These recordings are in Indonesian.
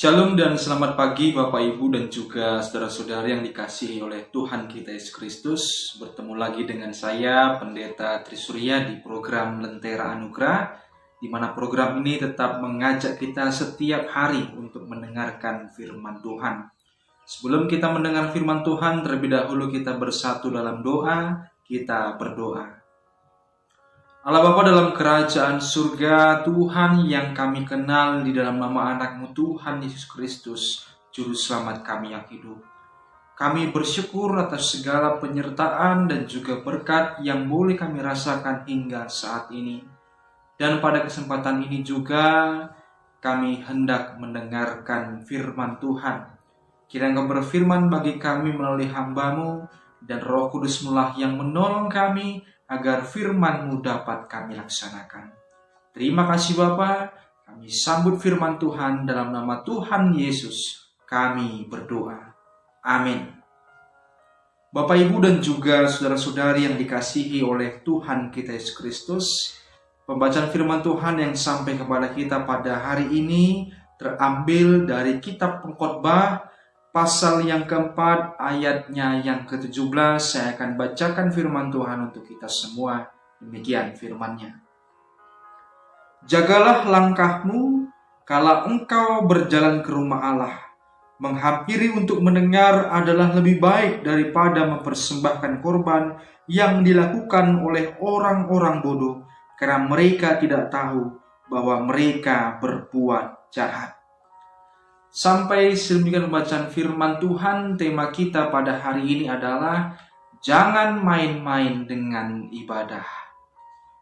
Shalom dan selamat pagi Bapak Ibu dan juga saudara-saudari yang dikasihi oleh Tuhan kita Yesus Kristus. Bertemu lagi dengan saya Pendeta Trisurya di program Lentera Anugerah, di mana program ini tetap mengajak kita setiap hari untuk mendengarkan firman Tuhan. Sebelum kita mendengar firman Tuhan, terlebih dahulu kita bersatu dalam doa, kita berdoa. Allah Bapa dalam kerajaan surga, Tuhan yang kami kenal di dalam nama anak-Mu Tuhan Yesus Kristus, Juru Selamat kami yang hidup. Kami bersyukur atas segala penyertaan dan juga berkat yang boleh kami rasakan hingga saat ini. Dan pada kesempatan ini juga kami hendak mendengarkan firman Tuhan. Kiranya Engkau berfirman bagi kami melalui hamba-Mu, dan Roh Kudus-Mu lah yang menolong kami agar firman-Mu dapat kami laksanakan. Terima kasih Bapa, kami sambut firman Tuhan dalam nama Tuhan Yesus, kami berdoa. Amin. Bapak Ibu dan juga saudara-saudari yang dikasihi oleh Tuhan kita Yesus Kristus, pembacaan firman Tuhan yang sampai kepada kita pada hari ini terambil dari kitab Pengkhotbah, pasal yang keempat, ayatnya yang ke-17. Saya akan bacakan firman Tuhan untuk kita semua. Demikian firman-Nya. Jagalah langkahmu kala engkau berjalan ke rumah Allah. Menghampiri untuk mendengar adalah lebih baik daripada mempersembahkan korban yang dilakukan oleh orang-orang bodoh, karena mereka tidak tahu bahwa mereka berbuat jahat. Sampai sedemikian pembacaan firman Tuhan. Tema kita pada hari ini adalah jangan main-main dengan ibadah.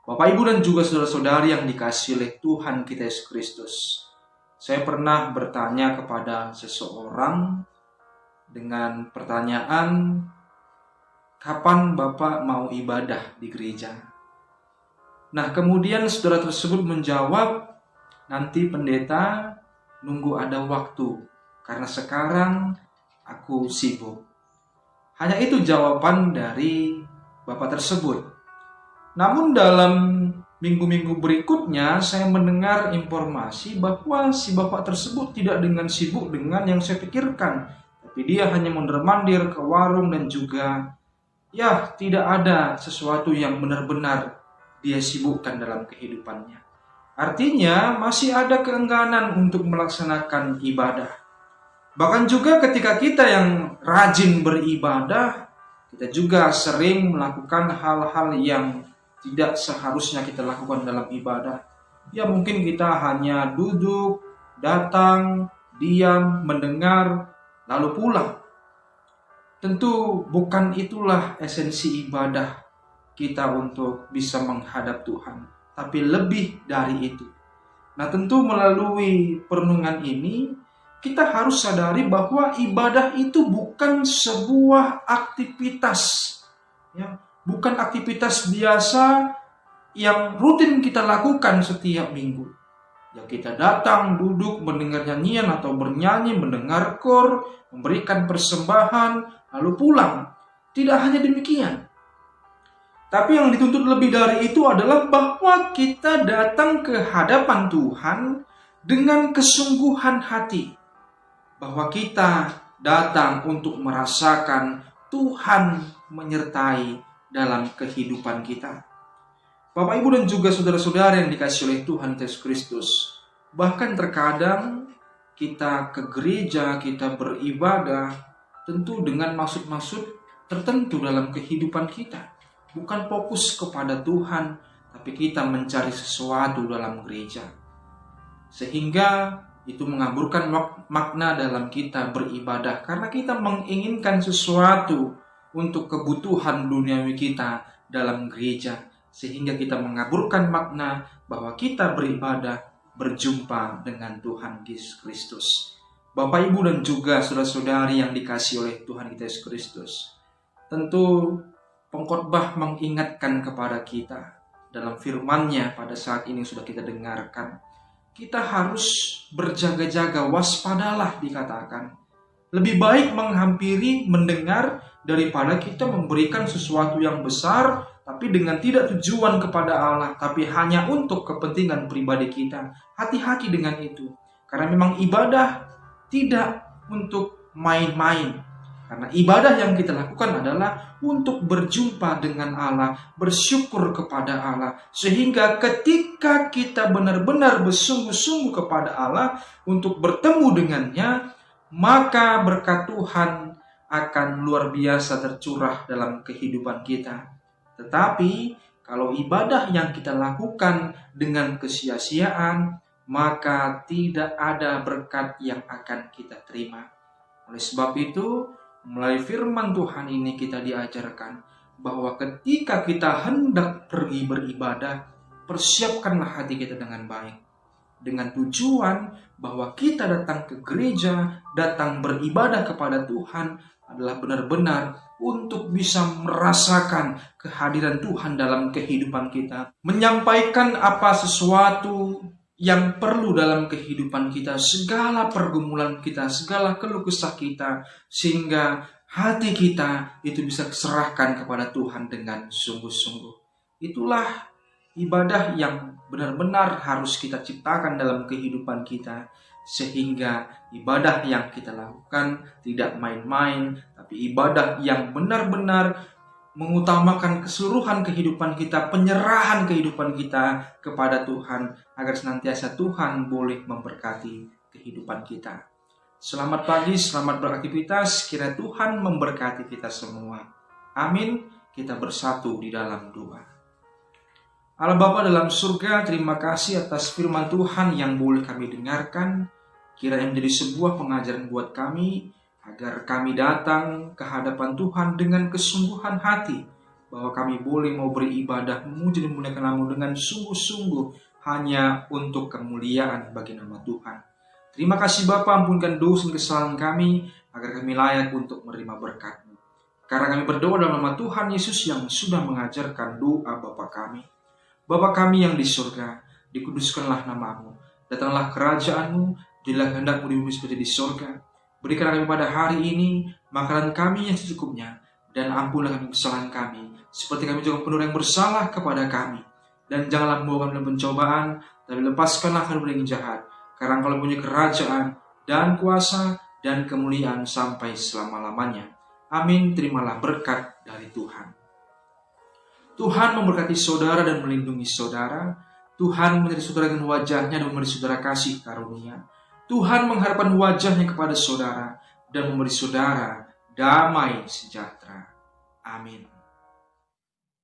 Bapak Ibu dan juga saudara-saudari yang dikasihi oleh Tuhan kita Yesus Kristus, saya pernah bertanya kepada seseorang dengan pertanyaan, kapan Bapak mau ibadah di gereja? Nah, kemudian saudara tersebut menjawab, nanti pendeta, nunggu ada waktu, karena sekarang aku sibuk. Hanya itu jawaban dari Bapak tersebut. Namun dalam minggu-minggu berikutnya saya mendengar informasi bahwa si Bapak tersebut tidak dengan sibuk dengan yang saya pikirkan, tapi dia hanya mondar-mandir ke warung dan juga tidak ada sesuatu yang benar-benar dia sibukkan dalam kehidupannya. Artinya masih ada keengganan untuk melaksanakan ibadah. Bahkan juga ketika kita yang rajin beribadah, kita juga sering melakukan hal-hal yang tidak seharusnya kita lakukan dalam ibadah. Ya mungkin kita hanya duduk, datang, diam, mendengar, lalu pulang. Tentu bukan itulah esensi ibadah kita untuk bisa menghadap Tuhan. Tapi lebih dari itu. Nah, tentu melalui perenungan ini kita harus sadari bahwa ibadah itu bukan sebuah aktivitas, bukan aktivitas biasa yang rutin kita lakukan setiap minggu. Kita datang, duduk, mendengar nyanyian atau bernyanyi, mendengar kor, memberikan persembahan, lalu pulang. Tidak hanya demikian. Tapi yang dituntut lebih dari itu adalah bahwa kita datang ke hadapan Tuhan dengan kesungguhan hati. Bahwa kita datang untuk merasakan Tuhan menyertai dalam kehidupan kita. Bapak, Ibu dan juga saudara-saudara yang dikasihi oleh Tuhan Yesus Kristus, bahkan terkadang kita ke gereja, kita beribadah tentu dengan maksud-maksud tertentu dalam kehidupan kita. Bukan fokus kepada Tuhan, tapi kita mencari sesuatu dalam gereja. Sehingga itu mengaburkan makna dalam kita beribadah. Karena kita menginginkan sesuatu untuk kebutuhan duniawi kita dalam gereja. Sehingga kita mengaburkan makna bahwa kita beribadah berjumpa dengan Tuhan Yesus Kristus. Bapak, Ibu dan juga saudara-saudari yang dikasihi oleh Tuhan kita Yesus Kristus, tentu Pengkhotbah mengingatkan kepada kita dalam firman-Nya pada saat ini sudah kita dengarkan. Kita harus berjaga-jaga, waspadalah dikatakan. Lebih baik menghampiri, mendengar, daripada kita memberikan sesuatu yang besar, tapi dengan tidak tujuan kepada Allah, tapi hanya untuk kepentingan pribadi kita. Hati-hati dengan itu. Karena memang ibadah tidak untuk main-main. Karena ibadah yang kita lakukan adalah untuk berjumpa dengan Allah, bersyukur kepada Allah. Sehingga ketika kita benar-benar bersungguh-sungguh kepada Allah untuk bertemu dengannya, maka berkat Tuhan akan luar biasa tercurah dalam kehidupan kita. Tetapi kalau ibadah yang kita lakukan dengan kesia-siaan, maka tidak ada berkat yang akan kita terima. Oleh sebab itu, melalui firman Tuhan ini kita diajarkan bahwa ketika kita hendak pergi beribadah, persiapkanlah hati kita dengan baik. Dengan tujuan bahwa kita datang ke gereja, datang beribadah kepada Tuhan adalah benar-benar untuk bisa merasakan kehadiran Tuhan dalam kehidupan kita. Menyampaikan apa sesuatu yang perlu dalam kehidupan kita, segala pergumulan kita, segala keluh kesah kita, sehingga hati kita itu bisa diserahkan kepada Tuhan dengan sungguh-sungguh. Itulah ibadah yang benar-benar harus kita ciptakan dalam kehidupan kita, sehingga ibadah yang kita lakukan tidak main-main, tapi ibadah yang benar-benar mengutamakan keseluruhan kehidupan kita, penyerahan kehidupan kita kepada Tuhan, agar senantiasa Tuhan boleh memberkati kehidupan kita. Selamat pagi, selamat beraktivitas, kiranya Tuhan memberkati kita semua. Amin. Kita bersatu di dalam doa. Allah Bapa dalam surga, terima kasih atas firman Tuhan yang boleh kami dengarkan. Kiranya menjadi sebuah pengajaran buat kami, agar kami datang ke hadapan Tuhan dengan kesungguhan hati, bahwa kami boleh mau beribadah, memuji dan memuliakan nama dengan sungguh-sungguh, hanya untuk kemuliaan bagi nama Tuhan. Terima kasih Bapa, ampunkan dosa dan kesalahan kami, agar kami layak untuk menerima berkat-Mu. Karena kami berdoa dalam nama Tuhan Yesus yang sudah mengajarkan doa Bapa kami. Bapa kami yang di surga, dikuduskanlah nama-Mu. Datanglah kerajaan-Mu, jadilah kehendak-Mu di bumi seperti di surga. Berikanlah kami pada hari ini makanan kami yang secukupnya, dan ampunlah kami kesalahan kami, seperti kami juga penuh yang bersalah kepada kami. Dan janganlah membawa kami dalam pencobaan, tapi lepaskanlah kami dari yang jahat. Karena Engkau punya kerajaan dan kuasa dan kemuliaan sampai selama-lamanya. Amin. Terimalah berkat dari Tuhan. Tuhan memberkati saudara dan melindungi saudara. Tuhan menjadi saudara dengan wajahnya dan memberi saudara kasih karunia. Tuhan mengharapkan wajahnya kepada saudara dan memberi saudara damai sejahtera. Amin.